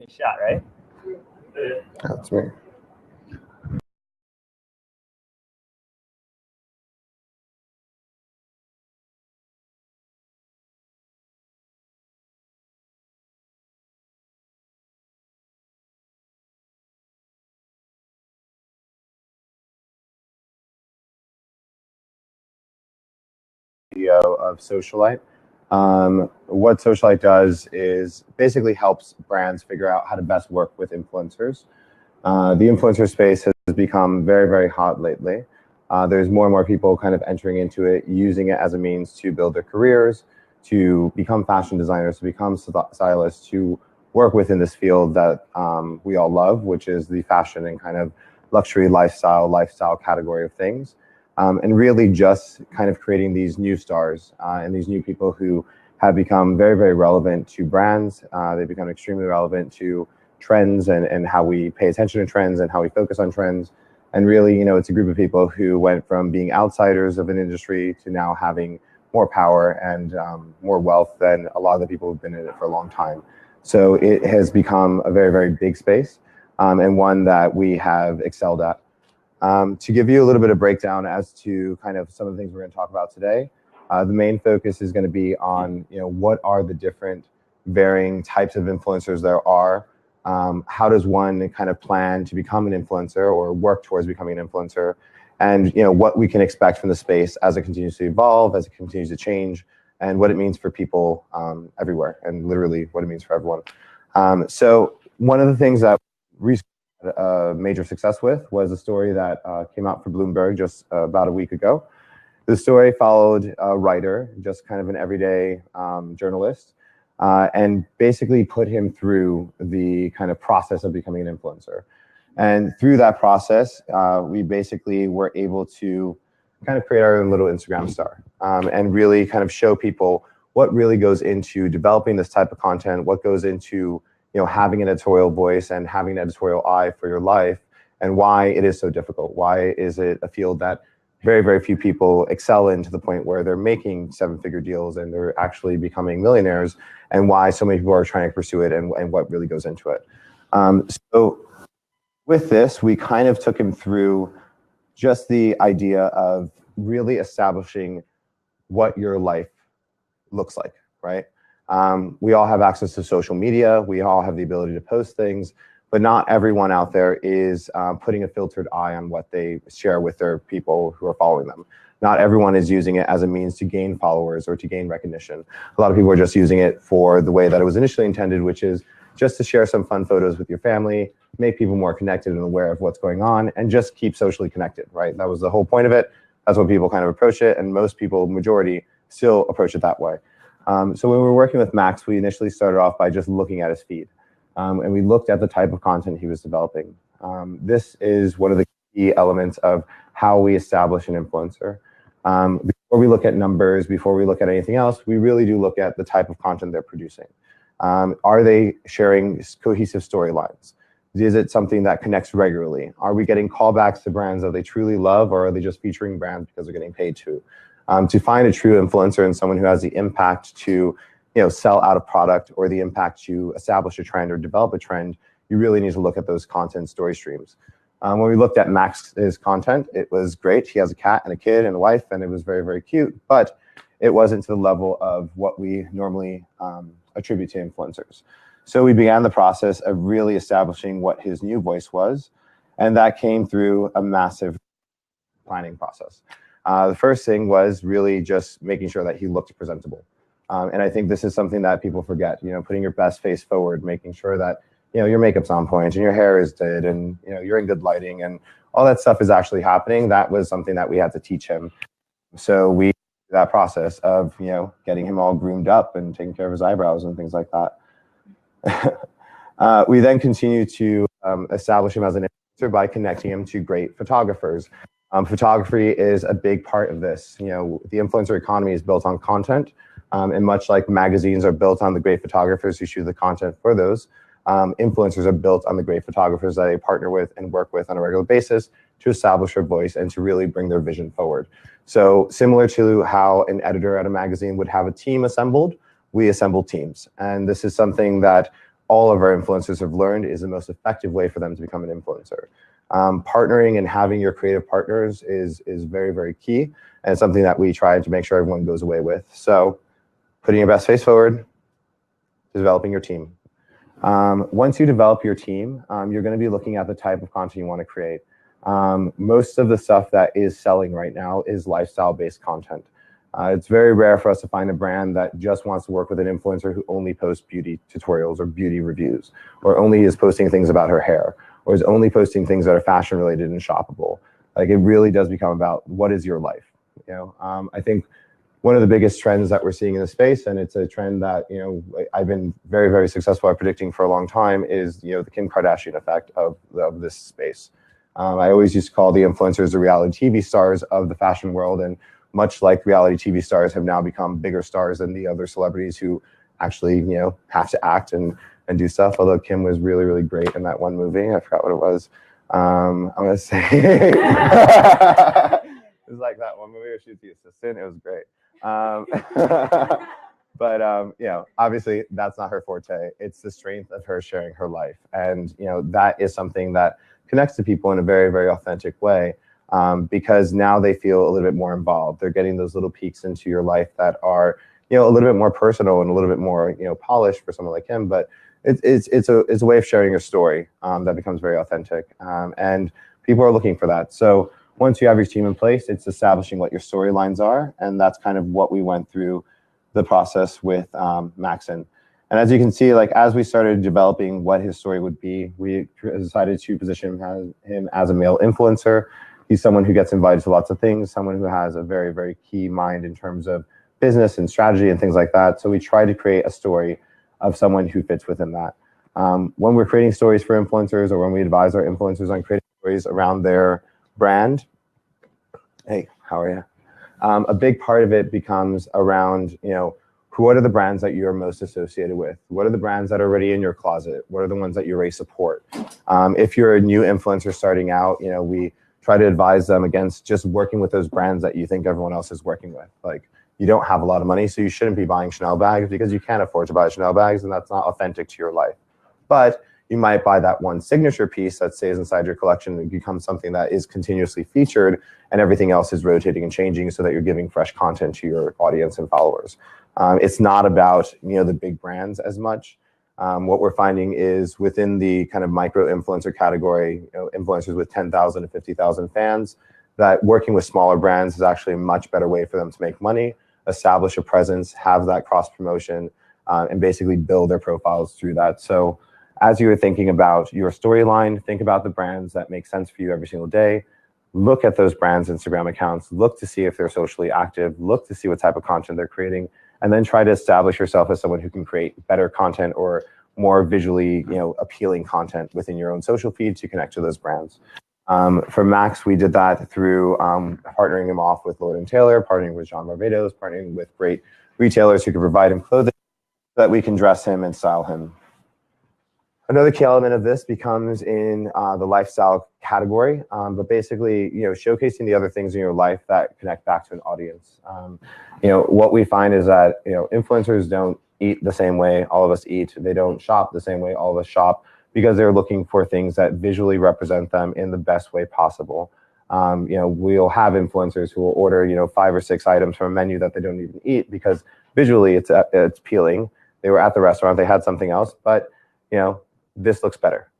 Shot, right? That's me. Of Socialite. What Socialite does is basically helps brands figure out how to best work with influencers. The influencer space has become very, very hot lately. There's more and more people kind of entering into it, using it as a means to build their careers, to become fashion designers, to become stylists, to work within this field that we all love, which is the fashion and kind of luxury lifestyle category of things. And really just kind of creating these new stars and these new people who have become very, very relevant to brands. They've become extremely relevant to trends and how we pay attention to trends and how we focus on trends. And really, it's a group of people who went from being outsiders of an industry to now having more power and more wealth than a lot of the people who've been in it for a long time. So it has become a very, very big space and one that we have excelled at. To give you a little bit of breakdown as to kind of some of the things we're going to talk about today, the main focus is going to be on what are the different varying types of influencers there are. How does one kind of plan to become an influencer or work towards becoming an influencer, and what we can expect from the space as it continues to evolve, as it continues to change, and what it means for people everywhere, and literally what it means for everyone. So one of the things that recently major success with was a story that came out for Bloomberg just about a week ago. The story followed a writer, just kind of an everyday journalist, and basically put him through the kind of process of becoming an influencer. And through that process, we basically were able to kind of create our own little Instagram star and really kind of show people what really goes into developing this type of content, what goes into having an editorial voice and having an editorial eye for your life, and why it is so difficult. Why is it a field that very, very few people excel in to the point where they're making seven-figure deals and they're actually becoming millionaires, and why so many people are trying to pursue it and what really goes into it. So with this, we kind of took him through just the idea of really establishing what your life looks like, right? We all have access to social media. We all have the ability to post things, but not everyone out there is putting a filtered eye on what they share with their people who are following them. Not everyone is using it as a means to gain followers or to gain recognition. A lot of people are just using it for the way that it was initially intended, which is just to share some fun photos with your family, make people more connected and aware of what's going on, and just keep socially connected, right? That was the whole point of it. That's what people kind of approach it, and most people, majority, still approach it that way. So when we were working with Max, we initially started off by just looking at his feed. And we looked at the type of content he was developing. This is one of the key elements of how we establish an influencer. Before we look at numbers, before we look at anything else, we really do look at the type of content they're producing. Are they sharing cohesive storylines? Is it something that connects regularly? Are we getting callbacks to brands that they truly love, or are they just featuring brands because they're getting paid to? To find a true influencer and someone who has the impact to sell out a product or the impact to establish a trend or develop a trend, you really need to look at those content story streams. When we looked at Max's content, it was great. He has a cat and a kid and a wife, and it was very, very cute, but it wasn't to the level of what we normally attribute to influencers. So we began the process of really establishing what his new voice was, and that came through a massive planning process. The first thing was really just making sure that he looked presentable. And I think this is something that people forget, putting your best face forward, making sure that, your makeup's on point and your hair is did and, you're in good lighting and all that stuff is actually happening. That was something that we had to teach him. So we did that process of, getting him all groomed up and taking care of his eyebrows and things like that. We then continue to establish him as an influencer by connecting him to great photographers. Photography is a big part of this. The influencer economy is built on content, and much like magazines are built on the great photographers who shoot the content for those, influencers are built on the great photographers that they partner with and work with on a regular basis to establish their voice and to really bring their vision forward. So similar to how an editor at a magazine would have a team assembled, we assemble teams. And this is something that all of our influencers have learned is the most effective way for them to become an influencer. Partnering and having your creative partners is very, very key, and something that we try to make sure everyone goes away with. So putting your best face forward, developing your team. Once you develop your team, you're going to be looking at the type of content you want to create. Most of the stuff that is selling right now is lifestyle-based content. It's very rare for us to find a brand that just wants to work with an influencer who only posts beauty tutorials or beauty reviews, or only is posting things about her hair, or is only posting things that are fashion related and shoppable. Like, it really does become about what is your life. I think one of the biggest trends that we're seeing in the space, and it's a trend that I've been very, very successful at predicting for a long time, is the Kim Kardashian effect of this space. I always used to call the influencers the reality TV stars of the fashion world, and much like reality TV stars have now become bigger stars than the other celebrities who actually have to act and do stuff. Although Kim was really, really great in that one movie. I forgot what it was. I'm gonna say it was like that one movie where she was the assistant. It was great. But obviously that's not her forte. It's the strength of her sharing her life, and that is something that connects to people in a very, very authentic way. Because now they feel a little bit more involved. They're getting those little peeks into your life that are, a little bit more personal and a little bit more, polished for someone like him. But it's a way of sharing your story that becomes very authentic, and people are looking for that. So once you have your team in place, it's establishing what your storylines are, and that's kind of what we went through the process with Maxon. And as you can see, like, as we started developing what his story would be, we decided to position him as a male influencer. He's someone who gets invited to lots of things, someone who has a very, very key mind in terms of business and strategy and things like that. So we try to create a story of someone who fits within that. When we're creating stories for influencers, or when we advise our influencers on creating stories around their brand, hey, how are you? A big part of it becomes around, what are the brands that you're most associated with? What are the brands that are already in your closet? What are the ones that you already support? If you're a new influencer starting out, we try to advise them against just working with those brands that you think everyone else is working with. Like, you don't have a lot of money, so you shouldn't be buying Chanel bags because you can't afford to buy Chanel bags, and that's not authentic to your life. But you might buy that one signature piece that stays inside your collection and becomes something that is continuously featured, and everything else is rotating and changing so that you're giving fresh content to your audience and followers. It's not about the big brands as much. What we're finding is within the kind of micro influencer category, influencers with 10,000 to 50,000 fans, that working with smaller brands is actually a much better way for them to make money, establish a presence, have that cross promotion, and basically build their profiles through that. So as you're thinking about your storyline, think about the brands that make sense for you every single day. Look at those brands' Instagram accounts, look to see if they're socially active, look to see what type of content they're creating, and then try to establish yourself as someone who can create better content or more visually appealing content within your own social feed to connect to those brands. For Max, we did that through partnering him off with Lord & Taylor, partnering with Jean Barbados, partnering with great retailers who can provide him clothing so that we can dress him and style him. Another key element of this becomes in the lifestyle category, but basically, showcasing the other things in your life that connect back to an audience. What we find is that influencers don't eat the same way all of us eat. They don't shop the same way all of us shop, because they're looking for things that visually represent them in the best way possible. We'll have influencers who will order 5 or 6 items from a menu that they don't even eat because visually it's appealing. They were at the restaurant, they had something else, but this looks better.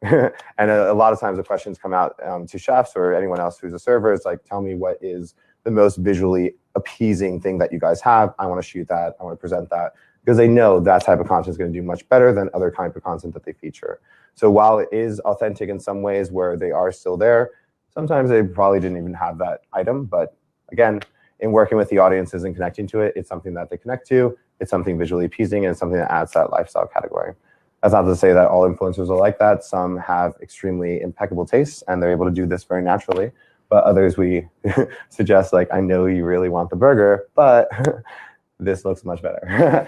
And a lot of times the questions come out to chefs or anyone else who's a server. It's like, tell me what is the most visually appeasing thing that you guys have. I want to shoot that. I want to present that. Because they know that type of content is going to do much better than other type of content that they feature. So while it is authentic in some ways where they are still there, sometimes they probably didn't even have that item. But again, in working with the audiences and connecting to it, it's something that they connect to. It's something visually appeasing, and it's something that adds that lifestyle category. That's not to say that all influencers are like that. Some have extremely impeccable tastes, and they're able to do this very naturally. But others, we suggest, like, I know you really want the burger, but this looks much better.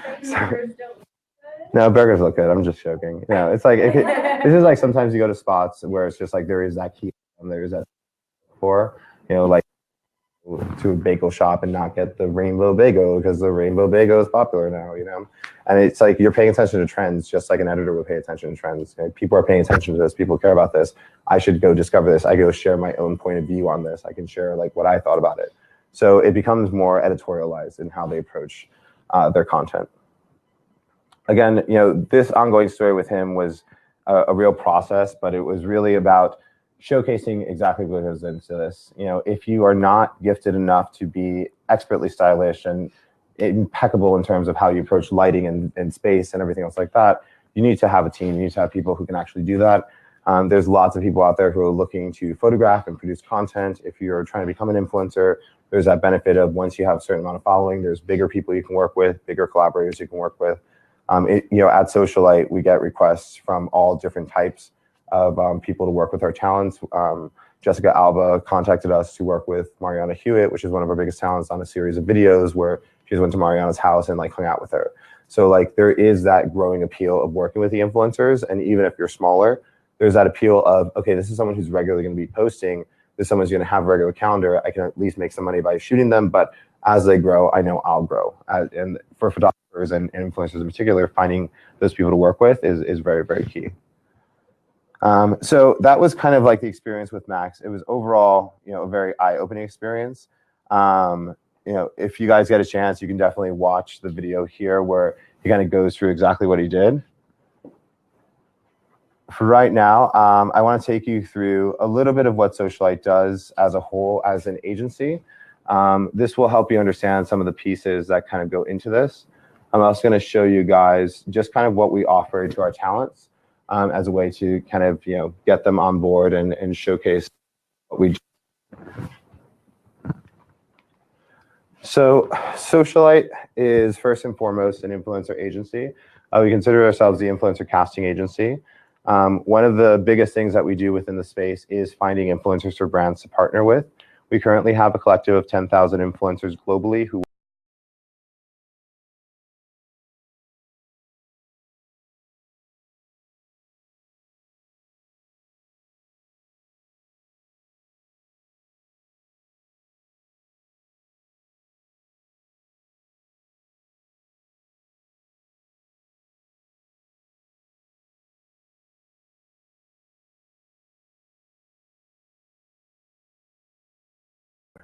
No, burgers look good. I'm just joking. It's like, it's just like sometimes you go to spots where it's just like there is that key and there is that for, like to a bagel shop and not get the rainbow bagel because the rainbow bagel is popular now, you know? And it's like you're paying attention to trends just like an editor would pay attention to trends. Okay? People are paying attention to this. People care about this. I should go discover this. I go share my own point of view on this. I can share like what I thought about it. So it becomes more editorialized in how they approach their content. Again, you know, this ongoing story with him was a real process, but it was really about showcasing exactly what goes into this. You know, if you are not gifted enough to be expertly stylish and impeccable in terms of how you approach lighting and space and everything else like that, you need to have a team. You need to have people who can actually do that. There's lots of people out there who are looking to photograph and produce content. If you're trying to become an influencer, there's that benefit of once you have a certain amount of following, there's bigger people you can work with, bigger collaborators you can work with. You know, at Socialite, we get requests from all different types of people to work with our talents. Jessica Alba contacted us to work with Mariana Hewitt, which is one of our biggest talents, on a series of videos where she went to Mariana's house and like hung out with her. So like there is that growing appeal of working with the influencers. And even if you're smaller, there's that appeal of, okay, this is someone who's regularly going to be posting. This is someone who's going to have a regular calendar. I can at least make some money by shooting them. But as they grow, I know I'll grow. And for photographers and influencers in particular, finding those people to work with is very, very key. So that was kind of like the experience with Max. It was overall, you know, a very eye-opening experience. You know, if you guys get a chance, you can definitely watch the video here where he kind of goes through exactly what he did. For right now, I want to take you through a little bit of what Socialite does as a whole as an agency. This will help you understand some of the pieces that kind of go into this. I'm also going to show you guys just kind of what we offer to our talents as a way to kind of, you know, get them on board and showcase what we do. So Socialite is first and foremost an influencer agency. We consider ourselves the influencer casting agency. One of the biggest things that we do within the space is finding influencers for brands to partner with. We currently have a collective of 10,000 influencers globally who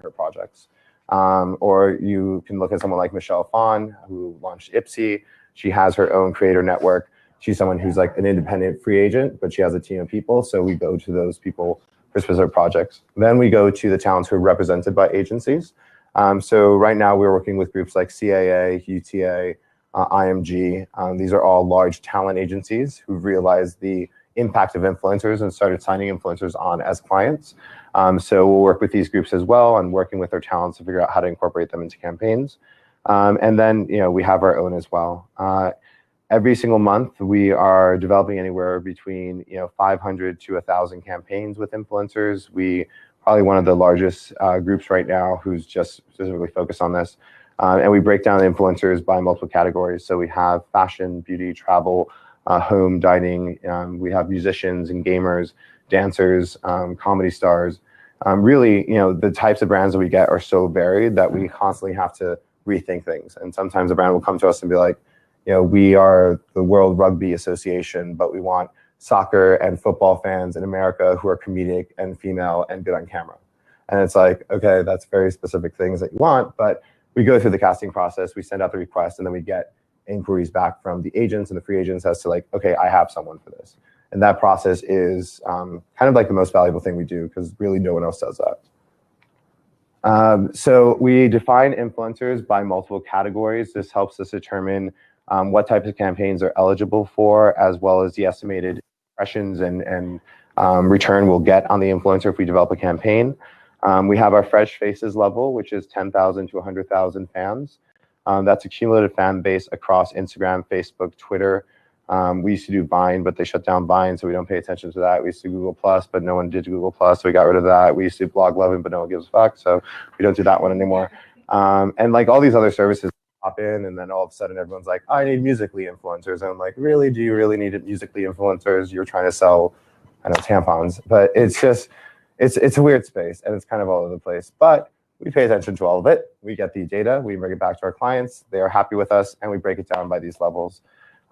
her projects. Or you can look at someone like Michelle Phan, who launched Ipsy. She has her own creator network. She's someone who's like an independent free agent, but she has a team of people. So we go to those people for specific projects. Then we go to the talents who are represented by agencies. So right now we're working with groups like CAA, UTA, IMG. These are all large talent agencies who've realized the impact of influencers and started signing influencers on as clients. So we'll work with these groups as well and working with their talents to figure out how to incorporate them into campaigns. And then, you know, we have our own as well. Every single month, we are developing anywhere between 500 to 1,000 campaigns with influencers. We probably one of the largest groups right now who's just specifically focused on this. And we break down the influencers by multiple categories. So we have fashion, beauty, travel, home, dining. We have musicians and gamers, dancers, comedy stars. Really, the types of brands that we get are so varied that we constantly have to rethink things. And sometimes a brand will come to us and be like, we are the World Rugby Association, but we want soccer and football fans in America who are comedic and female and good on camera. And it's like, okay, that's very specific things that you want, but we go through the casting process, we send out the request, and then we get inquiries back from the agents and the free agents as to like, okay, I have someone for this. And that process is kind of like the most valuable thing we do because really no one else does that. So we define influencers by multiple categories. This helps us determine what types of campaigns are eligible for, as well as the estimated impressions and return we'll get on the influencer if we develop a campaign. We have our fresh faces level, which is 10,000 to 100,000 fans. That's a cumulative fan base across Instagram, Facebook, Twitter. We used to do Vine, but they shut down Vine, so we don't pay attention to that. We used to do Google+, but no one did Google+, so we got rid of that. We used to do Blog Lovin', but no one gives a fuck, so we don't do that one anymore. And like all these other services pop in, and then all of a sudden everyone's like, I need Musical.ly influencers. And I'm like, really? Do you really need Musical.ly influencers? You're trying to sell, I know, tampons. But it's just, it's a weird space, and it's kind of all over the place. But We pay attention to all of it. We get the data, we bring it back to our clients. They are happy with us, and we break it down by these levels.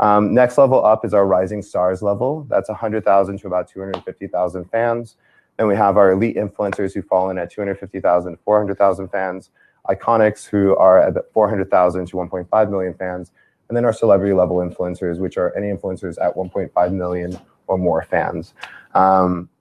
Next level up is our rising stars level. That's 100,000 to about 250,000 fans. Then we have our elite influencers who fall in at 250,000 to 400,000 fans. Iconics, who are at 400,000 to 1.5 million fans. And then our celebrity level influencers, which are any influencers at 1.5 million or more fans.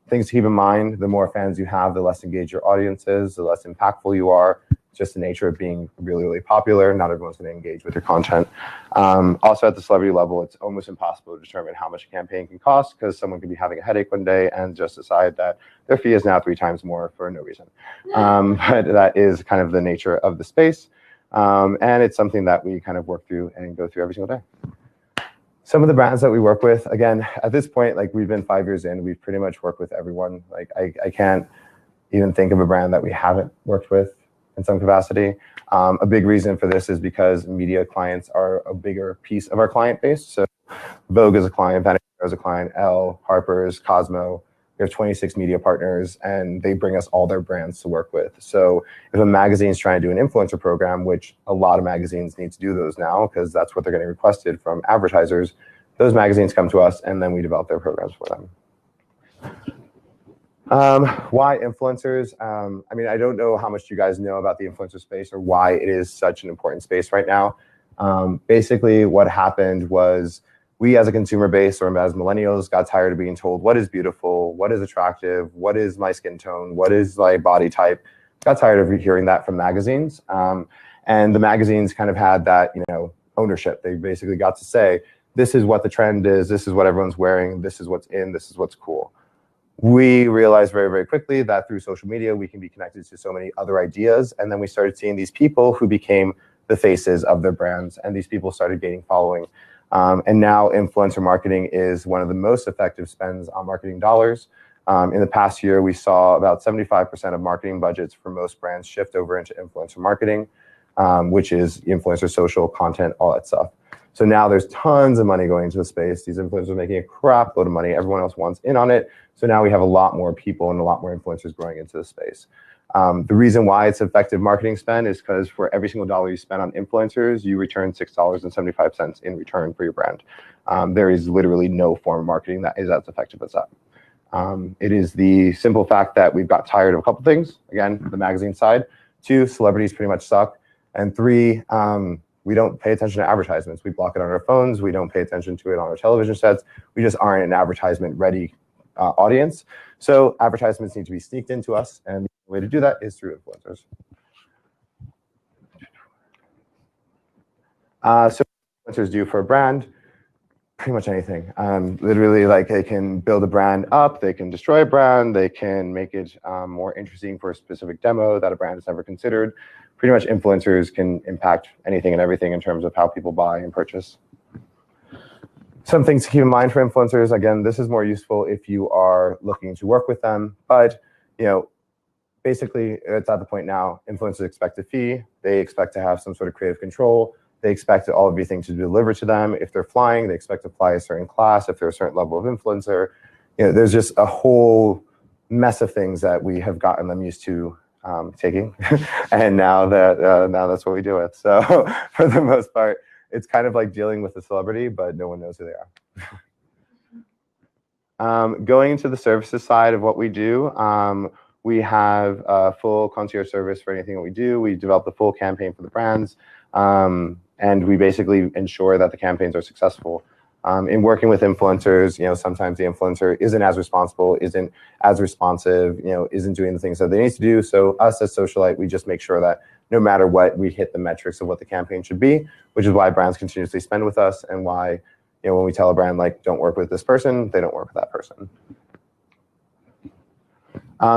Things to keep in mind: the more fans you have, the less engaged your audience is, the less impactful you are. It's just the nature of being really, really popular. Not everyone's going to engage with your content. Also at the celebrity level, it's almost impossible to determine how much a campaign can cost, because someone could be having a headache one day and just decide that their fee is now 3 times more for no reason. But that is kind of the nature of the space. And it's something that we kind of work through and go through every single day. Some of the brands that we work with, again, at this point, like, we've been 5 years in, we've pretty much worked with everyone. Like, I can't even think of a brand that we haven't worked with in some capacity. A big reason for this is because media clients are a bigger piece of our client base. So Vogue is a client, Vanity Fair is a client, Elle, Harper's, Cosmo. We have 26 media partners, and they bring us all their brands to work with. So if a magazine is trying to do an influencer program, which a lot of magazines need to do those now because that's what they're getting requested from advertisers, those magazines come to us, and then we develop their programs for them. Why influencers? I mean, I don't know how much you guys know about the influencer space or why it is such an important space right now. Basically, what happened was, we as a consumer base, or as millennials, got tired of being told what is beautiful, what is attractive, what is my skin tone, what is my body type. Got tired of hearing that from magazines. And the magazines kind of had that, ownership. They basically got to say, this is what the trend is, this is what everyone's wearing, this is what's in, this is what's cool. We realized very, very quickly that through social media, we can be connected to so many other ideas. And then we started seeing these people who became the faces of their brands, and these people started gaining following. And now influencer marketing is one of the most effective spends on marketing dollars. In the past year, we saw about 75% of marketing budgets for most brands shift over into influencer marketing, which is influencer social content, all that stuff. So now there's tons of money going into the space. These influencers are making a crap load of money. Everyone else wants in on it. So now we have a lot more people and a lot more influencers growing into the space. The reason why it's effective marketing spend is because for every single dollar you spend on influencers, you return $6.75 in return for your brand. There is literally no form of marketing that is as effective as that. It is the simple fact that we've got tired of a couple things. Again, the magazine side. 2, celebrities pretty much suck. And 3, we don't pay attention to advertisements. We block it on our phones. We don't pay attention to it on our television sets. We just aren't an advertisement-ready audience. So advertisements need to be sneaked into us, and the way to do that is through influencers. So what influencers do for a brand? Pretty much anything. Literally, like, they can build a brand up, they can destroy a brand, they can make it more interesting for a specific demo that a brand has never considered. Pretty much influencers can impact anything and everything in terms of how people buy and purchase. Some things to keep in mind for influencers. Again, this is more useful if you are looking to work with them, but basically it's at the point now, influencers expect a fee, they expect to have some sort of creative control, they expect all of everything to be delivered to them. If they're flying, they expect to fly a certain class. If they're a certain level of influencer, there's just a whole mess of things that we have gotten them used to taking, and now that's what we do with. So for the most part, it's kind of like dealing with a celebrity, but no one knows who they are. Going into the services side of what we do, we have a full concierge service for anything that we do. We develop the full campaign for the brands, and we basically ensure that the campaigns are successful. In working with influencers, sometimes the influencer isn't as responsible, isn't as responsive, isn't doing the things that they need to do. So us as Socialite, we just make sure that no matter what, we hit the metrics of what the campaign should be, which is why brands continuously spend with us, and why, when we tell a brand, like, don't work with this person, they don't work with that person.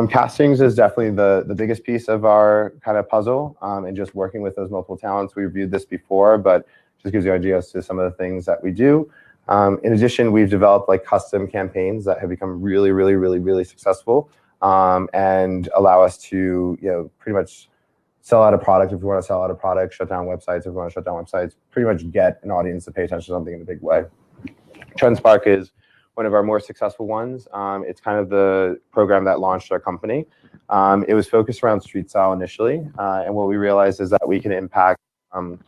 Castings is definitely the biggest piece of our kind of puzzle, and just working with those multiple talents. We reviewed this before, but just gives you an idea as to some of the things that we do. In addition, we've developed like custom campaigns that have become really, really, really, really successful, and allow us to, pretty much sell out a product if we want to sell out a product, shut down websites if we want to shut down websites, pretty much get an audience to pay attention to something in a big way. TrendSpark is one of our more successful ones. It's kind of the program that launched our company. It was focused around street style initially, and what we realized is that we can impact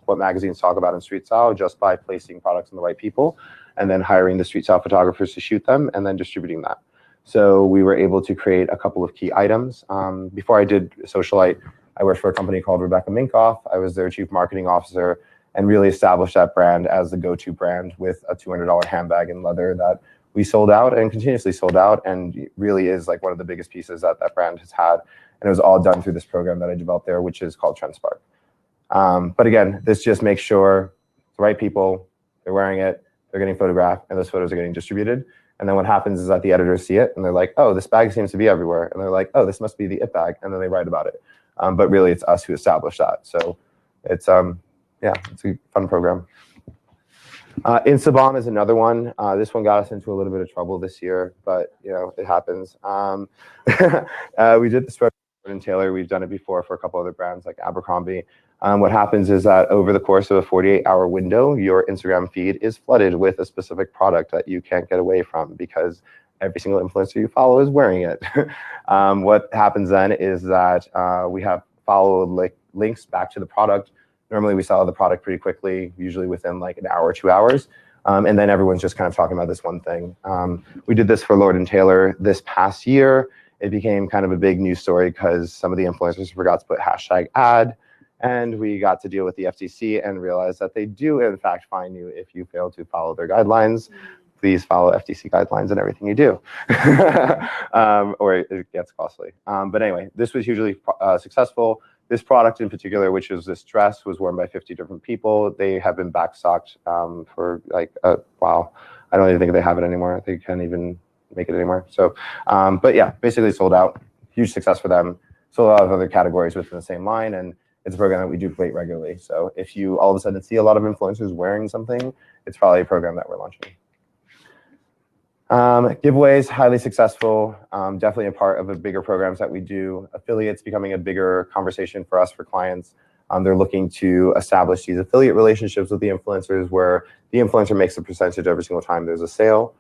what magazines talk about in street style just by placing products on the right people, and then hiring the street style photographers to shoot them, and then distributing that. So we were able to create a couple of key items. Before I did Socialite, I worked for a company called Rebecca Minkoff. I was their chief marketing officer and really established that brand as the go-to brand with a $200 handbag in leather that we sold out and continuously sold out, and really is like one of the biggest pieces that that brand has had. And it was all done through this program that I developed there, which is called TrendSpark. But again, this just makes sure the right people, they're wearing it, they're getting photographed, and those photos are getting distributed. And then what happens is that the editors see it and they're like, oh, this bag seems to be everywhere. And they're like, oh, this must be the it bag. And then they write about it. But really it's us who established that. So it's, yeah, it's a fun program. Instabomb is another one. This one got us into a little bit of trouble this year, but you know, it happens. We did this for Lord & Taylor. We've done it before for a couple other brands like Abercrombie. What happens is that over the course of a 48-hour window, your Instagram feed is flooded with a specific product that you can't get away from because every single influencer you follow is wearing it. What happens then is that we have follow links back to the product. Normally we sell the product pretty quickly, usually within like an hour or 2 hours. And then everyone's just kind of talking about this one thing. We did this for Lord & Taylor this past year. It became kind of a big news story because some of the influencers forgot to put #ad. And we got to deal with the FTC and realized that they do, in fact, fine you if you fail to follow their guidelines. Please follow FTC guidelines in everything you do, or it gets costly. But anyway, this was hugely successful. This product in particular, which is this dress, was worn by 50 different people. They have been backstocked for like a while. I don't even think they have it anymore. They can't even make it anymore. So, but yeah, basically sold out. Huge success for them. Sold a lot of other categories within the same line, and it's a program that we duplicate regularly. So if you all of a sudden see a lot of influencers wearing something, it's probably a program that we're launching. Giveaways, highly successful, definitely a part of the bigger programs that we do. Affiliates becoming a bigger conversation for us, for clients. They're looking to establish these affiliate relationships with the influencers where the influencer makes a percentage every single time there's a sale.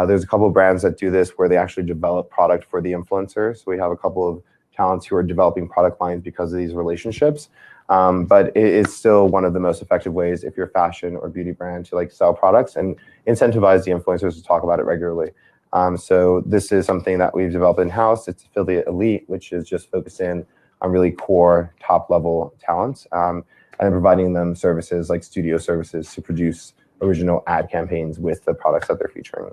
There's a couple of brands that do this where they actually develop product for the influencer. So we have a couple of talents who are developing product lines because of these relationships. But it is still one of the most effective ways if you're a fashion or beauty brand to like sell products and incentivize the influencers to talk about it regularly. So this is something that we've developed in-house. It's Affiliate Elite, which is just focusing on really core top-level talents and providing them services like studio services to produce original ad campaigns with the products that they're featuring.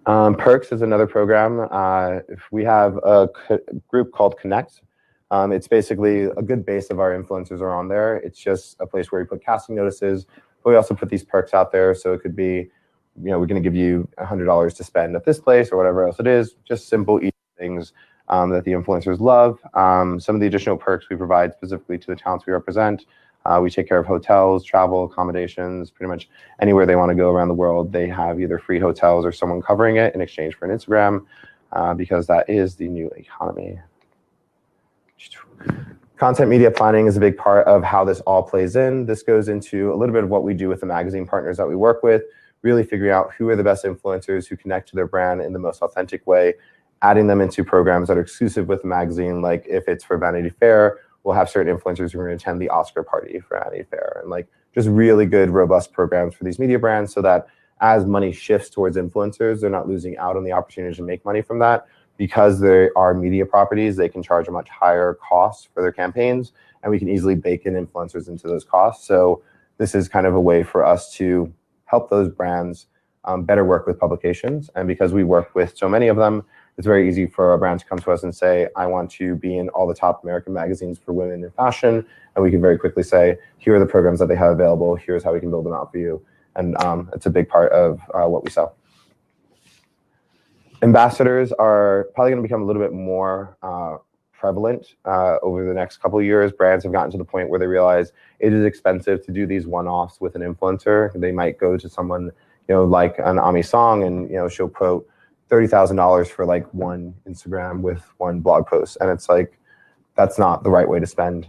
Perks is another program. We have a group called Connect. It's basically a good base of our influencers are on there. It's just a place where we put casting notices, but we also put these perks out there. So it could be, you know, we're going to give you $100 to spend at this place or whatever else it is. Just simple, easy things that the influencers love. Some of the additional perks we provide specifically to the talents we represent. We take care of hotels, travel, accommodations, pretty much anywhere they want to go around the world. They have either free hotels or someone covering it in exchange for an Instagram, because that is the new economy. Content media planning is a big part of how this all plays in. This goes into a little bit of what we do with the magazine partners that we work with, really figuring out who are the best influencers who connect to their brand in the most authentic way, adding them into programs that are exclusive with the magazine. Like if it's for Vanity Fair, we'll have certain influencers who are going to attend the Oscar party for Vanity Fair, and like just really good, robust programs for these media brands so that as money shifts towards influencers, they're not losing out on the opportunity to make money from that. Because they are media properties, they can charge a much higher cost for their campaigns, and we can easily bake in influencers into those costs. So this is kind of a way for us to help those brands better work with publications. And because we work with so many of them, it's very easy for a brand to come to us and say, I want to be in all the top American magazines for women in fashion. And we can very quickly say, here are the programs that they have available. Here's how we can build them out for you. And it's a big part of what we sell. Ambassadors are probably going to become a little bit more prevalent over the next couple of years. Brands have gotten to the point where they realize it is expensive to do these one-offs with an influencer. They might go to someone, you know, like an Ami Song, and you know she'll quote $30,000 for like one Instagram with one blog post, and it's like that's not the right way to spend.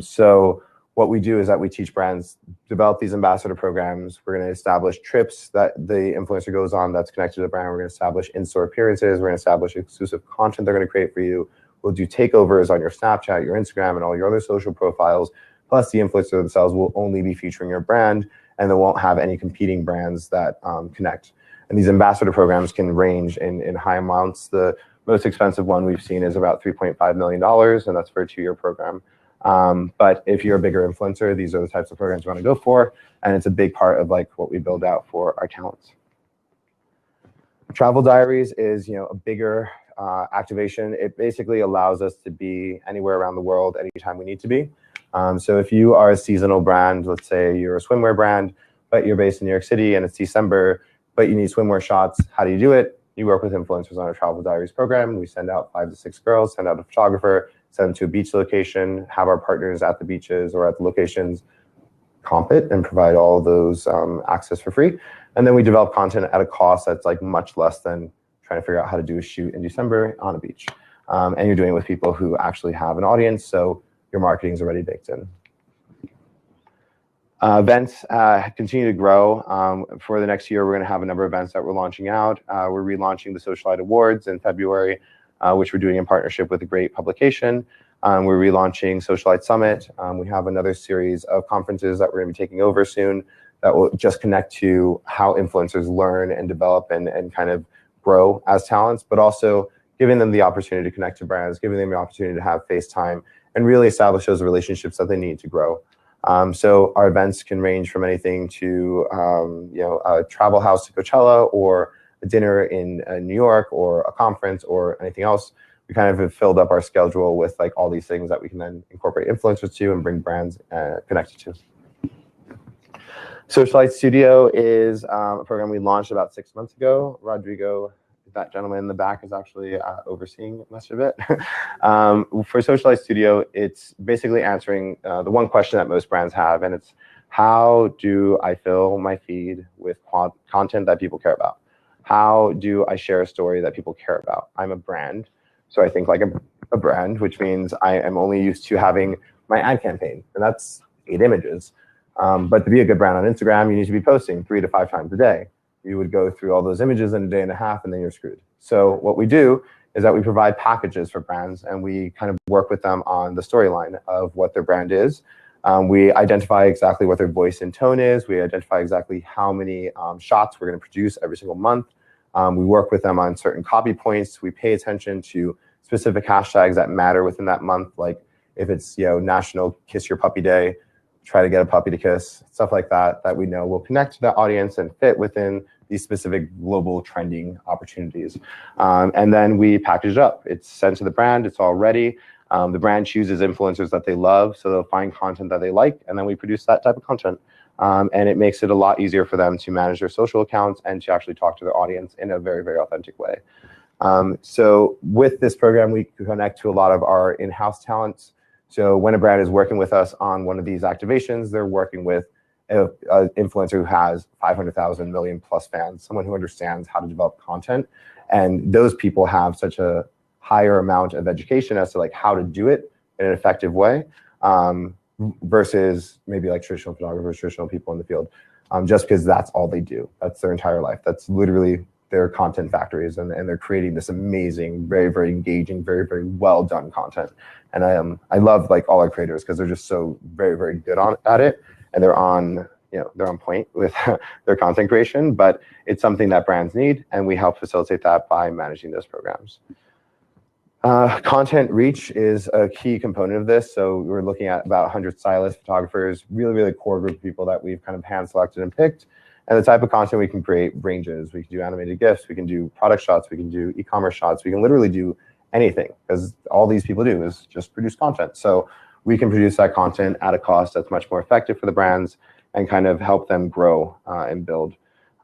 So what we do is that we teach brands, develop these ambassador programs. We're going to establish trips that the influencer goes on that's connected to the brand. We're going to establish in-store appearances. We're going to establish exclusive content they're going to create for you. We'll do takeovers on your Snapchat, your Instagram, and all your other social profiles. Plus, the influencers themselves will only be featuring your brand, and they won't have any competing brands that connect. And these ambassador programs can range in high amounts. The most expensive one we've seen is about $3.5 million, and that's for a 2-year program. But if you're a bigger influencer, these are the types of programs you want to go for, and it's a big part of like what we build out for our talents. Travel diaries is a bigger activation. It basically allows us to be anywhere around the world anytime we need to be. So if you are a seasonal brand, let's say you're a swimwear brand, but you're based in New York City and it's December, but you need swimwear shots, how do you do it? You work with influencers on our travel diaries program. We send out 5 to 6 girls, send out a photographer, send them to a beach location, have our partners at the beaches or at the locations comp it and provide all of those access for free. And then we develop content at a cost that's like much less than trying to figure out how to do a shoot in December on a beach. And you're doing it with people who actually have an audience, so your marketing is already baked in. Events continue to grow. For the next year, we're going to have a number of events that we're launching out. We're relaunching the Socialite Awards in February, which we're doing in partnership with a great publication. We're relaunching Socialite Summit. We have another series of conferences that we're going to be taking over soon that will just connect to how influencers learn and develop and kind of grow as talents, but also giving them the opportunity to connect to brands, giving them the opportunity to have face time, and really establish those relationships that they need to grow. So our events can range from anything to a travel house to Coachella, or a dinner in New York, or a conference, or anything else. We kind of have filled up our schedule with like all these things that we can then incorporate influencers to and bring brands connected to. Socialite Studio is a program we launched about 6 months ago. Rodrigo, that gentleman in the back, is actually overseeing much of it. For Socialite Studio, it's basically answering the one question that most brands have, and it's how do I fill my feed with content that people care about? How do I share a story that people care about? I'm a brand, so I think like a brand, which means I am only used to having my ad campaign, and that's 8 images. But to be a good brand on Instagram, you need to be posting 3 to 5 times a day. You would go through all those images in a day and a half, and then you're screwed. So what we do is that we provide packages for brands, and we kind of work with them on the storyline of what their brand is. We identify exactly what their voice and tone is. We identify exactly how many shots we're going to produce every single month. We work with them on certain copy points. We pay attention to specific hashtags that matter within that month, like if it's National Kiss Your Puppy Day, try to get a puppy to kiss, stuff like that, that we know will connect to the audience and fit within these specific global trending opportunities. And then we package it up. It's sent to the brand, it's all ready. The brand chooses influencers that they love, so they'll find content that they like, and then we produce that type of content. And it makes it a lot easier for them to manage their social accounts and to actually talk to their audience in a very, very authentic way. So with this program, we connect to a lot of our in-house talents. So when a brand is working with us on one of these activations, they're working with an influencer who has 500,000 million plus fans, someone who understands how to develop content. And those people have such a higher amount of education as to like how to do it in an effective way, versus maybe like traditional photographers, traditional people in the field, just because that's all they do. That's their entire life. That's literally their content factories, and they're creating this amazing, very, very engaging, very, very well done content. And I love like all our creators because they're just so very, very good at it, and they're on point with their content creation. But it's something that brands need, and we help facilitate that by managing those programs. Content reach is a key component of this. So we're looking at about 100 stylists, photographers, really, really core group of people that we've kind of hand selected and picked. And the type of content we can create ranges. We can do animated GIFs, we can do product shots, we can do e-commerce shots, we can literally do anything, because all these people do is just produce content. So we can produce that content at a cost that's much more effective for the brands and kind of help them grow and build.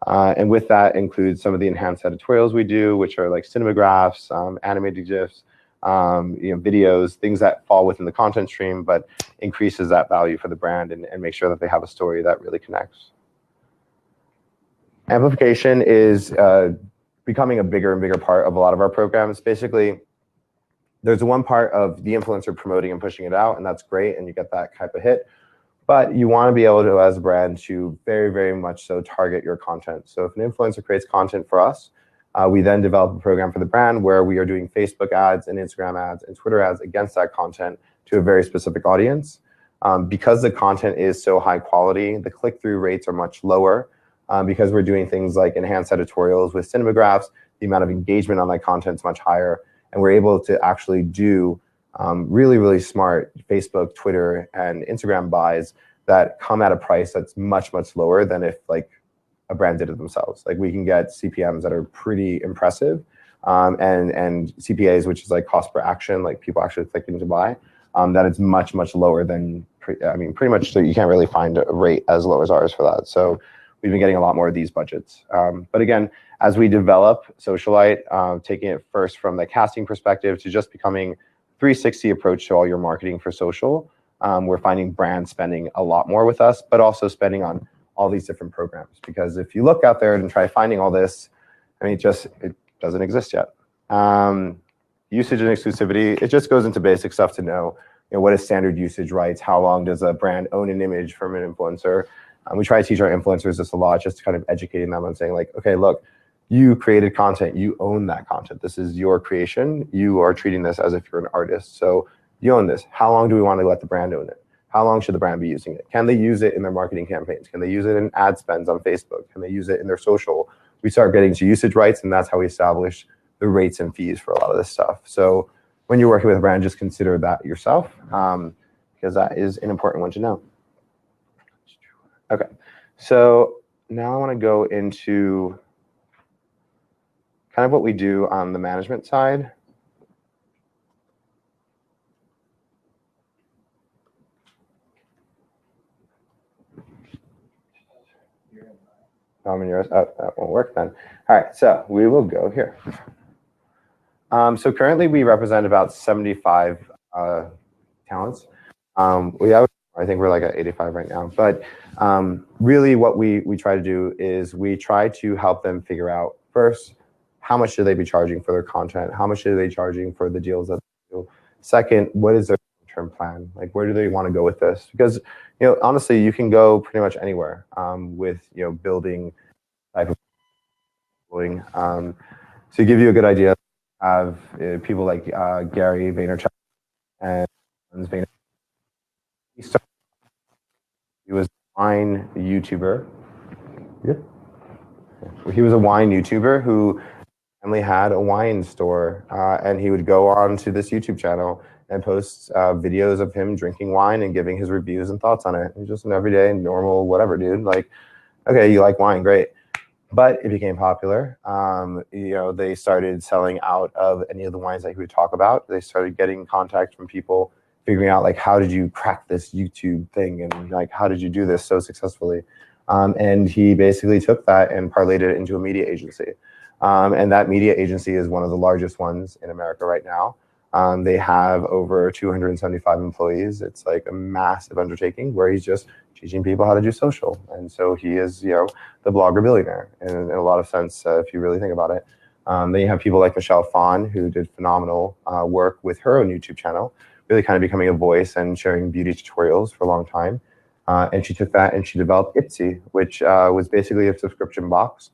And with that includes some of the enhanced editorials we do, which are like cinemagraphs, animated GIFs, videos, things that fall within the content stream, but increases that value for the brand and make sure that they have a story that really connects. Amplification is becoming a bigger and bigger part of a lot of our programs. Basically, there's one part of the influencer promoting and pushing it out, and that's great, and you get that type of hit. But you want to be able to, as a brand, to very, very much so target your content. So if an influencer creates content for us, we then develop a program for the brand where we are doing Facebook ads and Instagram ads and Twitter ads against that content to a very specific audience. Because the content is so high quality, the click-through rates are much lower. Because we're doing things like enhanced editorials with cinemagraphs, the amount of engagement on that content is much higher. And we're able to actually do really, really smart Facebook, Twitter, and Instagram buys that come at a price that's much, much lower than if like a brand did it themselves. Like we can get CPMs that are pretty impressive, and CPAs, which is like cost per action, like people actually clicking to buy, that it's much, much lower than, pretty much, so you can't really find a rate as low as ours for that. So we've been getting a lot more of these budgets. But again, as we develop Socialite, taking it first from the casting perspective to just becoming 360 approach to all your marketing for social, we're finding brands spending a lot more with us, but also spending on all these different programs. Because if you look out there and try finding all this, it doesn't exist yet. Usage and exclusivity, it just goes into basic stuff to know, what is standard usage rights? How long does a brand own an image from an influencer? We try to teach our influencers this a lot, just to kind of educating them on saying like, okay, look, you created content, you own that content. This is your creation. You are treating this as if you're an artist. So you own this. How long do we want to let the brand own it? How long should the brand be using it? Can they use it in their marketing campaigns? Can they use it in ad spends on Facebook? Can they use it in their social? We start getting to usage rights, and that's how we establish the rates and fees for a lot of this stuff. So when you're working with a brand, just consider that yourself, because that is an important one to know. Okay, so now I want to go into kind of what we do on the management side. I'm in yours. Oh, that won't work then. All right, so we will go here. So currently we represent about 75 talents. I think we're like at 85 right now. But really what we try to do is we try to help them figure out first, how much should they be charging for their content? How much should they be charging for the deals that they do? Second, what is their long-term plan? Like, where do they want to go with this? Because, honestly, you can go pretty much anywhere with, building type of building. To give you a good idea, have people like Gary Vaynerchuk and Vaynerchuk. He was a wine YouTuber. Yeah. He was a wine YouTuber who family had a wine store, and he would go on to this YouTube channel and post videos of him drinking wine and giving his reviews and thoughts on it. It was just an everyday, normal, whatever, dude. Like, okay, you like wine, great. But it became popular. They started selling out of any of the wines that he would talk about. They started getting contact from people, figuring out like, how did you crack this YouTube thing, and like, how did you do this so successfully? And he basically took that and parlayed it into a media agency. And that media agency is one of the largest ones in America right now. They have over 275 employees. It's like a massive undertaking where he's just teaching people how to do social. And so he is, the blogger billionaire in a lot of sense, if you really think about it. Then you have people like Michelle Phan, who did phenomenal work with her own YouTube channel, really kind of becoming a voice and sharing beauty tutorials for a long time. And she took that and she developed Ipsy, which was basically a subscription box,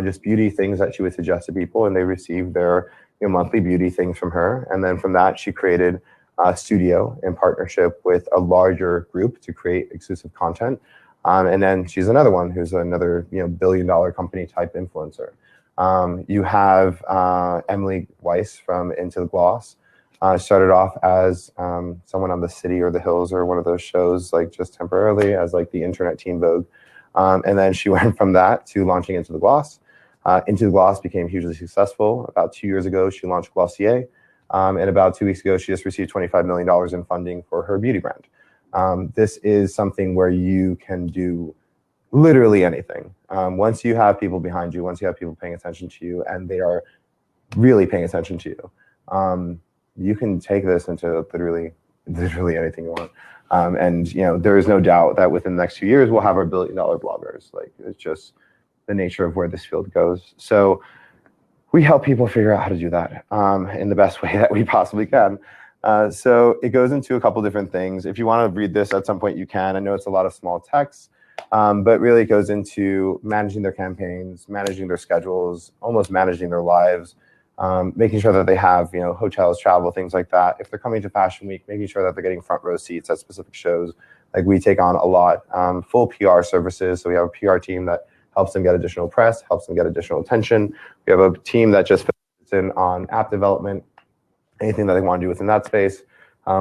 just beauty things that she would suggest to people, and they received their monthly beauty things from her. And then from that, she created a studio in partnership with a larger group to create exclusive content. And then she's another one who's another billion-dollar company type influencer. You have Emily Weiss from Into the Gloss. Started off as someone on The City or The Hills or one of those shows, like just temporarily as like the internet teen Vogue. And then she went from that to launching Into the Gloss. Into the Gloss became hugely successful. About 2 years ago, she launched Glossier. And about 2 weeks ago, she just received $25 million in funding for her beauty brand. This is something where you can do literally anything. Once you have people behind you, once you have people paying attention to you, and they are really paying attention to you, you can take this into literally anything you want. And there is no doubt that within the next 2 years, we'll have our billion-dollar bloggers. Like, it's just the nature of where this field goes. So we help people figure out how to do that in the best way that we possibly can. So it goes into a couple different things. If you want to read this at some point, you can. I know it's a lot of small text, but really it goes into managing their campaigns, managing their schedules, almost managing their lives, making sure that they have, hotels, travel, things like that. If they're coming to Fashion Week, making sure that they're getting front row seats at specific shows. Like we take on a lot, full PR services. So we have a PR team that helps them get additional press, helps them get additional attention. We have a team that just focuses in on app development, anything that they want to do within that space.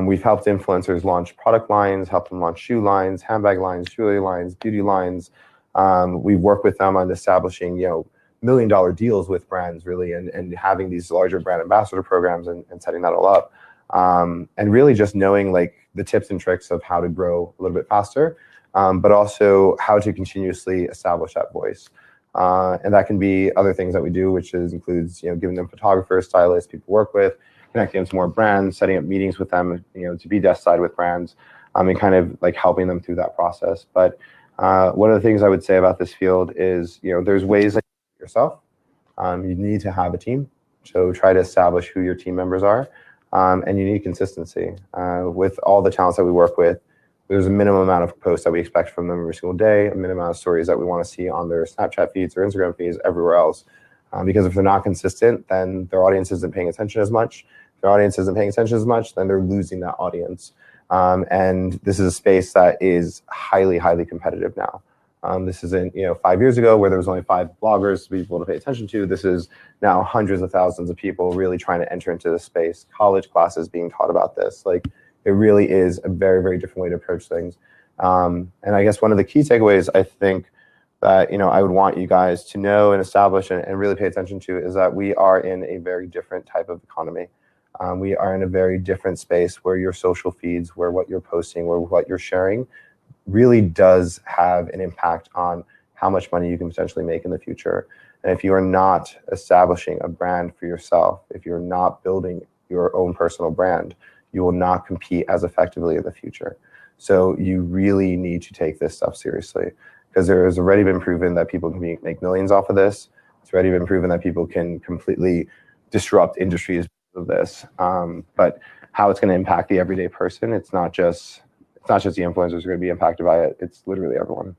We've helped influencers launch product lines, helped them launch shoe lines, handbag lines, jewelry lines, beauty lines. We've worked with them on establishing, $1 million deals with brands, really, and having these larger brand ambassador programs and setting that all up. And really just knowing like the tips and tricks of how to grow a little bit faster, but also how to continuously establish that voice. And that can be other things that we do, which includes, giving them photographers, stylists, people to work with, connecting them to more brands, setting up meetings with them, to be desk side with brands, and kind of like helping them through that process. But one of the things I would say about this field is, there's ways that you do it yourself. You need to have a team. So try to establish who your team members are. And you need consistency. With all the talents that we work with, there's a minimum amount of posts that we expect from them every single day, a minimum amount of stories that we want to see on their Snapchat feeds or Instagram feeds, everywhere else. Because if they're not consistent, then their audience isn't paying attention as much. If their audience isn't paying attention as much, then they're losing that audience. And this is a space that is highly, highly competitive now. This isn't, 5 years ago where there was only 5 bloggers to be able to pay attention to. This is now hundreds of thousands of people really trying to enter into this space. College classes being taught about this. Like, it really is a very, very different way to approach things. And I guess one of the key takeaways I think that, I would want you guys to know and establish and really pay attention to is that we are in a very different type of economy. We are in a very different space where your social feeds, where what you're posting, where what you're sharing really does have an impact on how much money you can potentially make in the future. And if you are not establishing a brand for yourself, if you're not building your own personal brand, you will not compete as effectively in the future. So you really need to take this stuff seriously, because there has already been proven that people can make millions off of this. It's already been proven that people can completely disrupt industries of this. But how it's going to impact the everyday person, it's not just the influencers who are going to be impacted by it. It's literally everyone.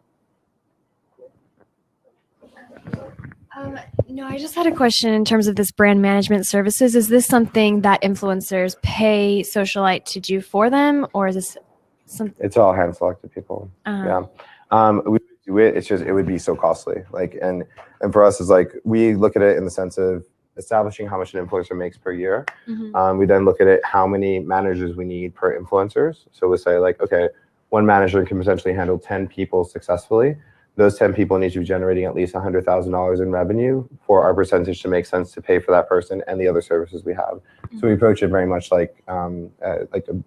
No, I just had a question in terms of this brand management services. Is this something that influencers pay Socialite to do for them, or is this something? It's all hand selected people. Yeah. We would do it. It's just, it would be so costly. Like, and for us, is like, we look at it in the sense of establishing how much an influencer makes per year. Mm-hmm. We then look at it, how many managers we need per influencers. So we'll say like, okay, one manager can potentially handle 10 people successfully. Those 10 people need to be generating at least $100,000 in revenue for our percentage to make sense to pay for that person and the other services we have. Mm-hmm. So we approach it very much like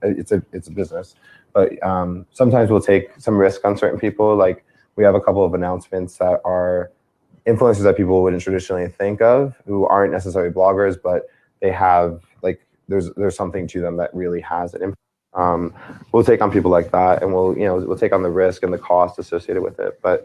it's a business. But sometimes we'll take some risk on certain people. Like, we have a couple of announcements that are influencers that people wouldn't traditionally think of, who aren't necessarily bloggers, but they have like, there's something to them that really has an impact. We'll take on people like that, and we'll take on the risk and the cost associated with it. But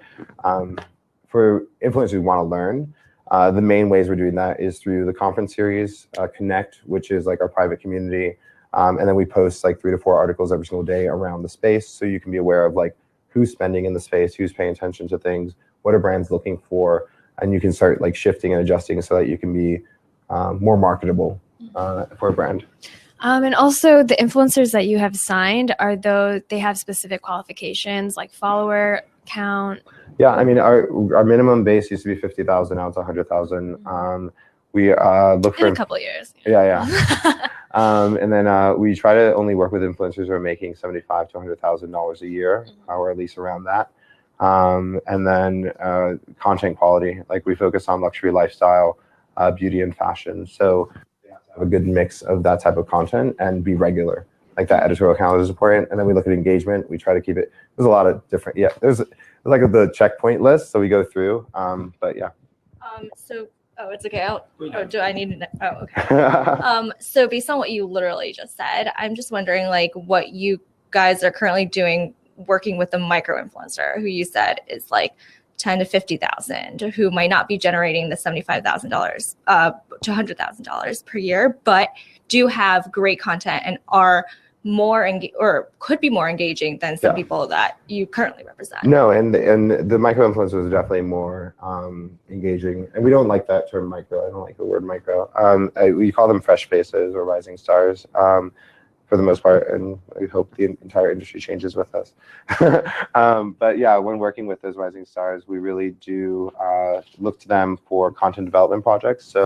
for influencers who want to learn, the main ways we're doing that is through the conference series, Connect, which is like our private community. And then we post like 3 to 4 articles every single day around the space, so you can be aware of like who's spending in the space, who's paying attention to things, what are brands looking for, and you can start like shifting and adjusting so that you can be more marketable for a brand. And also, the influencers that you have signed, they have specific qualifications like follower count? Yeah, I mean, our minimum base used to be 50,000, now it's 100,000. We look for in a couple of years. Yeah. And then we try to only work with influencers who are making $75,000 to $100,000 a year, or at least around that. And then content quality, like we focus on luxury lifestyle, beauty and fashion. So we have to have a good mix of that type of content and be regular. Like, that editorial calendar is important. And then we look at engagement. We try to keep it. There's a lot of different. Yeah, there's like the checkpoint list. So we go through. But yeah. Oh, it's okay. Do I need to know? Oh, okay. So based on what you literally just said, I'm just wondering like what you guys are currently doing working with a micro influencer who you said is like 10 to 50,000 who might not be generating the $75,000 to $100,000 per year, but do have great content and are more or could be more engaging than some people that you currently represent? No, and the micro influencers are definitely more engaging, and we don't like that term micro. I don't like the word micro. We call them fresh faces or rising stars for the most part, and we hope the entire industry changes with us. But yeah, when working with those rising stars, we really do look to them for content development projects. So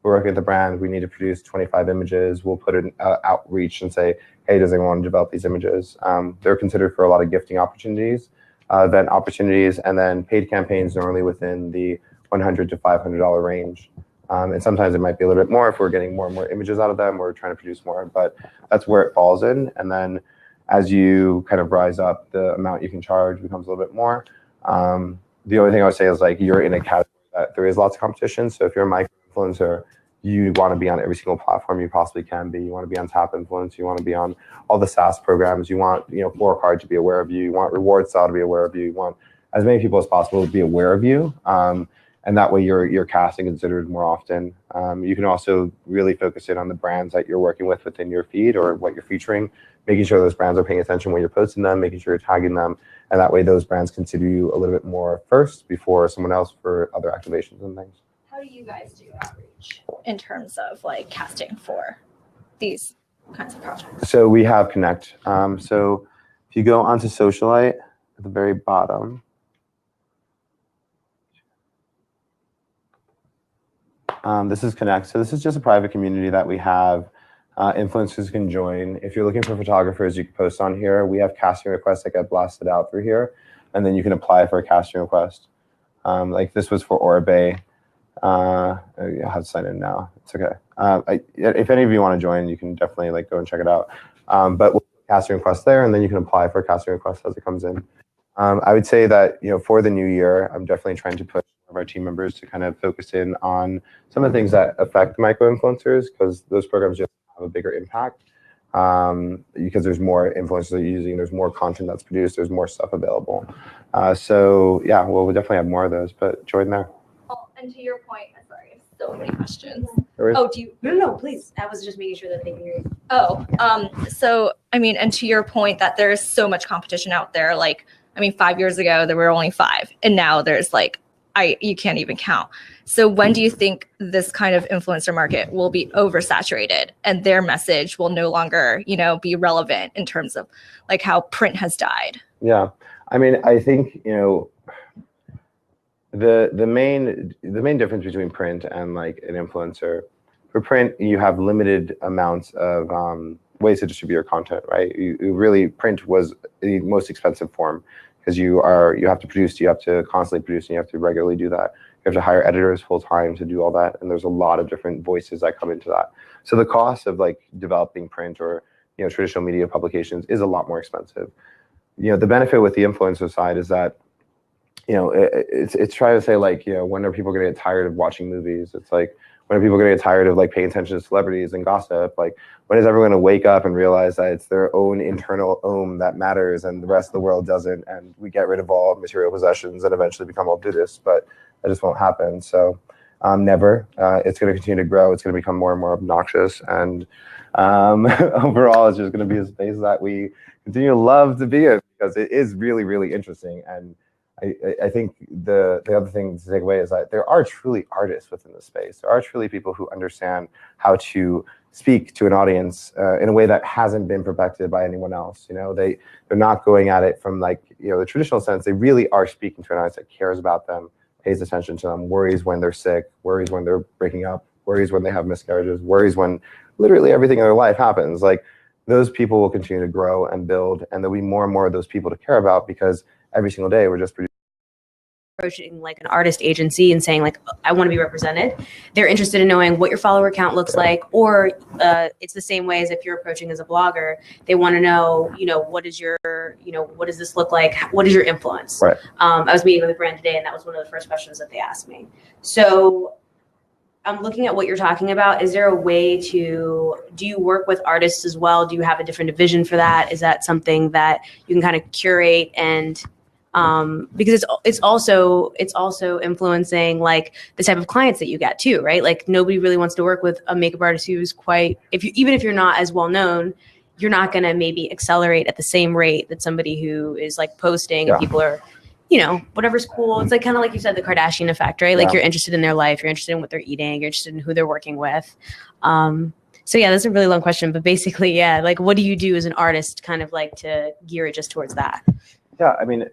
we're working with the brand, we need to produce 25 images. We'll put an outreach and say, hey, does anyone want to develop these images? They're considered for a lot of gifting opportunities, event opportunities, and then paid campaigns normally within the $100 to $500 range. And sometimes it might be a little bit more if we're getting more and more images out of them, we're trying to produce more, but that's where it falls in. And then as you kind of rise up, the amount you can charge becomes a little bit more. The only thing I would say is like you're in a category that there is lots of competition. So if you're a micro influencer, you want to be on every single platform you possibly can be. You want to be on Tap Influence. You want to be on all the SaaS programs. You want, Floor Card to be aware of you. You want Reward Style to be aware of you. You want as many people as possible to be aware of you. And that way you're cast and considered more often. You can also really focus in on the brands that you're working with within your feed or what you're featuring, making sure those brands are paying attention when you're posting them, making sure you're tagging them. And that way those brands consider you a little bit more first before someone else for other activations and things. How do you guys do outreach in terms of like casting for these kinds of projects? So we have Connect. So if you go onto Socialite at the very bottom, this is Connect. So this is just a private community that we have. Influencers can join. If you're looking for photographers, you can post on here. We have casting requests that get blasted out through here, and then you can apply for a casting request. Like this was for Orbe. I have to sign in now. It's okay. If any of you want to join, you can definitely like go and check it out. But we'll casting request there, and then you can apply for a casting request as it comes in. I would say that for the new year, I'm definitely trying to push of our team members to kind of focus in on some of the things that affect micro influencers, because those programs just have a bigger impact. Because there's more influencers that are using, there's more content that's produced, there's more stuff available. So yeah, we'll definitely have more of those, but join there. And to your point, I'm sorry, I have so many questions. Oh, do you? No, please. I was just making sure that they can hear you. So I mean, and to your point that there's so much competition out there. Like, I mean, 5 years ago there were only 5, and now there's like, you can't even count. So when do you think this kind of influencer market will be oversaturated and their message will no longer, be relevant in terms of like how print has died? Yeah, I mean, I think the main difference between print and like an influencer, for print you have limited amounts of ways to distribute your content, right? You really, print was the most expensive form because you have to produce, you have to constantly produce, and you have to regularly do that. You have to hire editors full time to do all that, and there's a lot of different voices that come into that. So the cost of like developing print or traditional media publications is a lot more expensive. The benefit with the influencer side is that it's trying to say like, when are people going to get tired of watching movies? It's like, when are people going to get tired of like paying attention to celebrities and gossip? Like, when is everyone going to wake up and realize that it's their own internal own that matters and the rest of the world doesn't, and we get rid of all material possessions and eventually become all Buddhists? But that just won't happen. So never. It's going to continue to grow. It's going to become more and more obnoxious, and overall it's just going to be a space that we continue to love to be in, because it is really, really interesting. And I think the other thing to take away is that there are truly artists within the space. There are truly people who understand how to speak to an audience in a way that hasn't been perfected by anyone else. They're not going at it from like the traditional sense. They really are speaking to an audience that cares about them, pays attention to them, worries when they're sick, worries when they're breaking up, worries when they have miscarriages, worries when literally everything in their life happens. Like, those people will continue to grow and build, and there'll be more and more of those people to care about, because every single day we're just approaching like an artist agency and saying like, I want to be represented. They're interested in knowing what your follower count looks like, or it's the same way as if you're approaching as a blogger. They want to know, what is your, what does this look like? What is your influence? Right. I was meeting with a brand today, and that was one of the first questions that they asked me. So I'm looking at what you're talking about. Is there a way do you work with artists as well? Do you have a different division for that? Is that something that you can kind of curate and because it's also influencing like the type of clients that you get too, right? Like nobody really wants to work with a makeup artist who's even if you're not as well known, you're not going to maybe accelerate at the same rate that somebody who is like posting and people are, whatever's cool. It's like kind of like you said, the Kardashian effect, right? Like you're interested in their life, you're interested in what they're eating, you're interested in who they're working with. So yeah, that's a really long question, but basically, yeah, like what do you do as an artist kind of like to gear it just towards that? Yeah, I mean,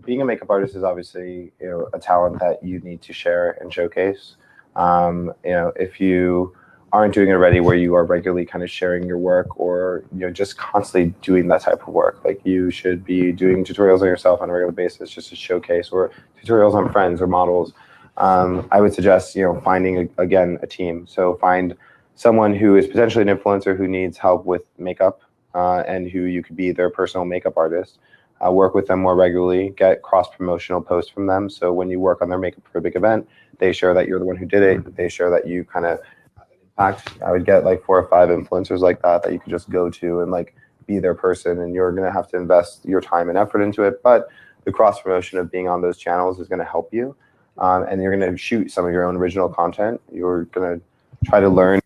being a makeup artist is obviously, a talent that you need to share and showcase. If you aren't doing it already, where you are regularly kind of sharing your work, or just constantly doing that type of work, like you should be doing tutorials on yourself on a regular basis just to showcase, or tutorials on friends or models. I would suggest finding a team. So find someone who is potentially an influencer who needs help with makeup, and who you could be their personal makeup artist. Work with them more regularly, get cross-promotional posts from them. So when you work on their makeup for a big event, they share that you're the one who did it. They share that you kind of have an impact. I would get like 4 or 5 influencers like that you could just go to and like be their person, and you're going to have to invest your time and effort into it. But the cross-promotion of being on those channels is going to help you. And you're going to shoot some of your own original content. You're going to try to learn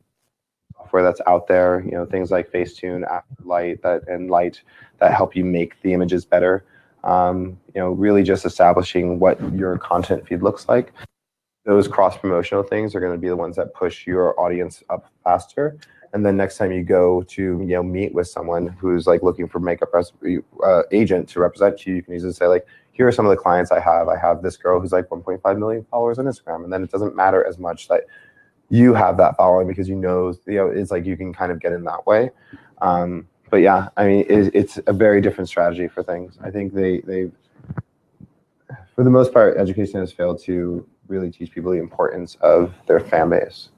software that's out there, things like Facetune, Afterlight, and Light that help you make the images better. Really just establishing what your content feed looks like. Those cross-promotional things are going to be the ones that push your audience up faster. And then next time you go to meet with someone who's like looking for makeup agent to represent you, you can easily say like, here are some of the clients I have. I have this girl who's like 1.5 million followers on Instagram, and then it doesn't matter as much that you have that following, because it's like you can kind of get in that way. But yeah, I mean, it's a very different strategy for things. I think they for the most part, education has failed to really teach people the importance of their fan base,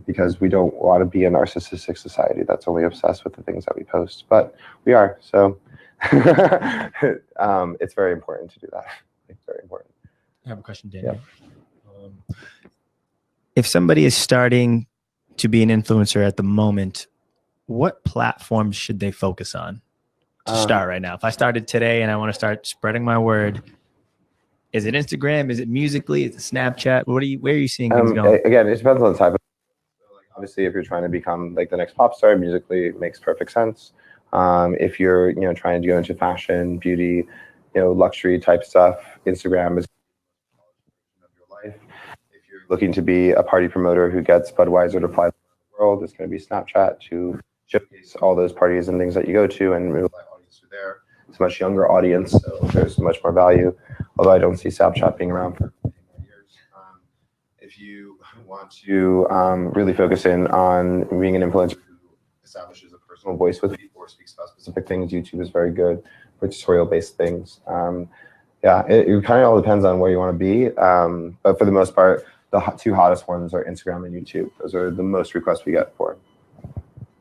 because we don't want to be a narcissistic society that's only obsessed with the things that we post, but we are. So it's very important to do that. It's very important. I have a question, Daniel. Yeah. If somebody is starting to be an influencer at the moment, what platforms should they focus on to start right now? If I started today and I want to start spreading my word, is it Instagram? Is it Musical.ly? Is it Snapchat? Where are you seeing things going? Again, it depends on the type of. Obviously, if you're trying to become like the next pop star, Musical.ly makes perfect sense. If you're trying to go into fashion, beauty, luxury type stuff, Instagram is of your life. If you're looking to be a party promoter who gets Budweiser to fly around the world, it's going to be Snapchat to showcase all those parties and things that you go to, and move that audience through there. It's a much younger audience, so there's much more value. Although I don't see Snapchat being around for many more years. If you want to really focus in on being an influencer who establishes a personal voice with people or speaks about specific things, YouTube is very good for tutorial-based things. It kind of all depends on where you want to be. But for the most part, the 2 hottest ones are Instagram and YouTube. Those are the most requests we get for.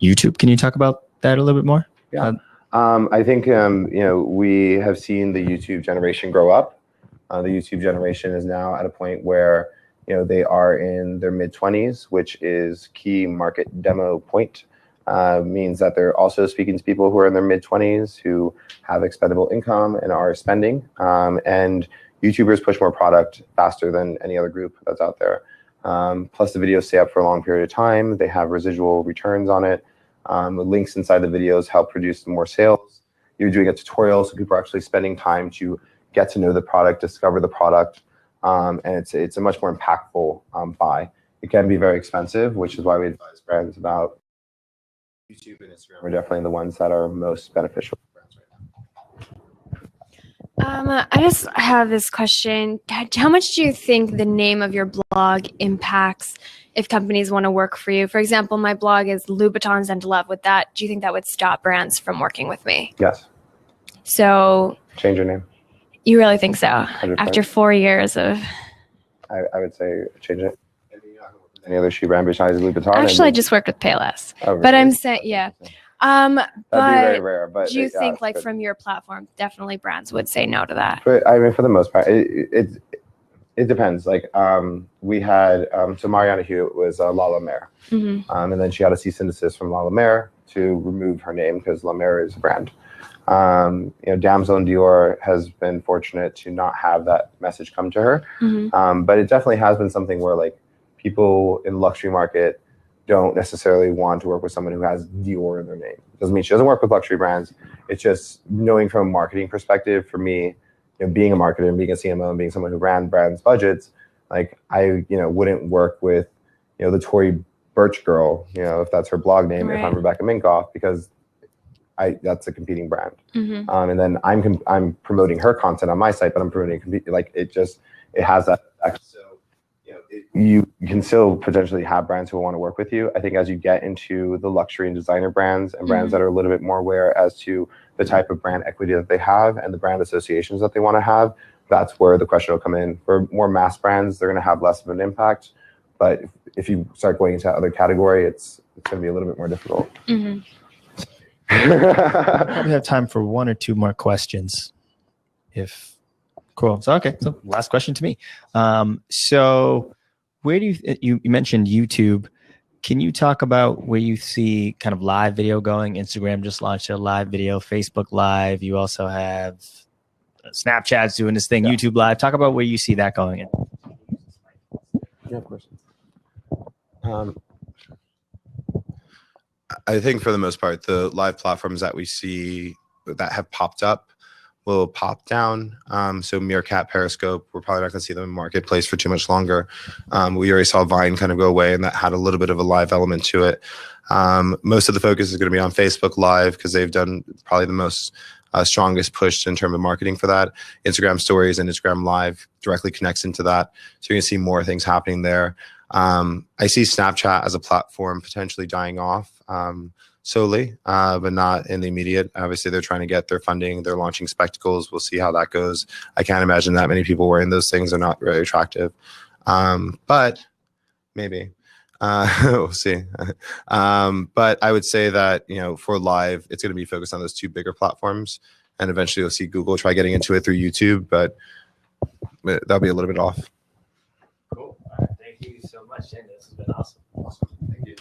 YouTube, can you talk about that a little bit more? Yeah. I think, we have seen the YouTube generation grow up. The YouTube generation is now at a point where, they are in their mid-20s, which is key market demo point. Means that they're also speaking to people who are in their mid-20s who have expendable income and are spending. And YouTubers push more product faster than any other group that's out there. Plus the videos stay up for a long period of time. They have residual returns on it. The links inside the videos help produce more sales. You're doing a tutorial, so people are actually spending time to get to know the product, discover the product, and it's a much more impactful buy. It can be very expensive, which is why we advise brands about YouTube and Instagram are definitely the ones that are most beneficial for brands right now. I just have this question. How much do you think the name of your blog impacts if companies want to work for you? For example, my blog is Louboutins and Love. Do you think that would stop brands from working with me? Yes. So change your name. You really think so? 100%. After 4 years of, I would say change it. Any other shoe brand besides Louboutin? Actually, I just worked with Payless. Oh, really? But I'm saying, yeah. That'd be very rare. But do you think, like, from your platform, definitely brands would say no to that? But I mean, for the most part, it depends. Like, we had so Mariana Hewitt was La La Mer, and then she got a cease and desist from La La Mer to remove her name because La Mer is a brand. Damsel in Dior has been fortunate to not have that message come to her. Mm-hmm. But it definitely has been something where like people in the luxury market don't necessarily want to work with someone who has Dior in their name. It doesn't mean she doesn't work with luxury brands. It's just knowing from a marketing perspective, for me, being a marketer and being a CMO and being someone who ran brands budgets, like I, wouldn't work with, the Tory Burch girl, if that's her blog name, if I'm Right. Rebecca Minkoff, because that's a competing brand. Mm-hmm. And then I'm promoting her content on my site, but I'm promoting it has that effect. So you can still potentially have brands who want to work with you. I think as you get into the luxury and designer brands and brands that are a little bit more aware as to the type of brand equity that they have and the brand associations that they want to have, that's where the question will come in. For more mass brands, they're going to have less of an impact. But if you start going into other category, it's going to be a little bit more difficult. Mm-hmm. Probably have time for one or two more questions. Cool. So, okay. So last question to me. So where do you mentioned YouTube. Can you talk about where you see kind of live video going? Instagram just launched a live video, Facebook Live. You also have Snapchat's doing this thing, yeah. YouTube Live. Talk about where you see that going in. Yeah, of course. I think for the most part, the live platforms that we see that have popped up will pop down. So Meerkat, Periscope, we're probably not going to see them in marketplace for too much longer. We already saw Vine kind of go away, and that had a little bit of a live element to it. Most of the focus is going to be on Facebook Live because they've done probably the most strongest push in terms of marketing for that. Instagram Stories and Instagram Live directly connects into that. So you're going to see more things happening there. I see Snapchat as a platform potentially dying off solely, but not in the immediate. Obviously, they're trying to get their funding. They're launching spectacles. We'll see how that goes. I can't imagine that many people wearing those things are not very attractive, but maybe. We'll see. But I would say that, for live, it's going to be focused on those two bigger platforms. And eventually you'll see Google try getting into it through YouTube, but that'll be a little bit off. Cool. All right. Thank you so much, Shane. This has been awesome. Thank you.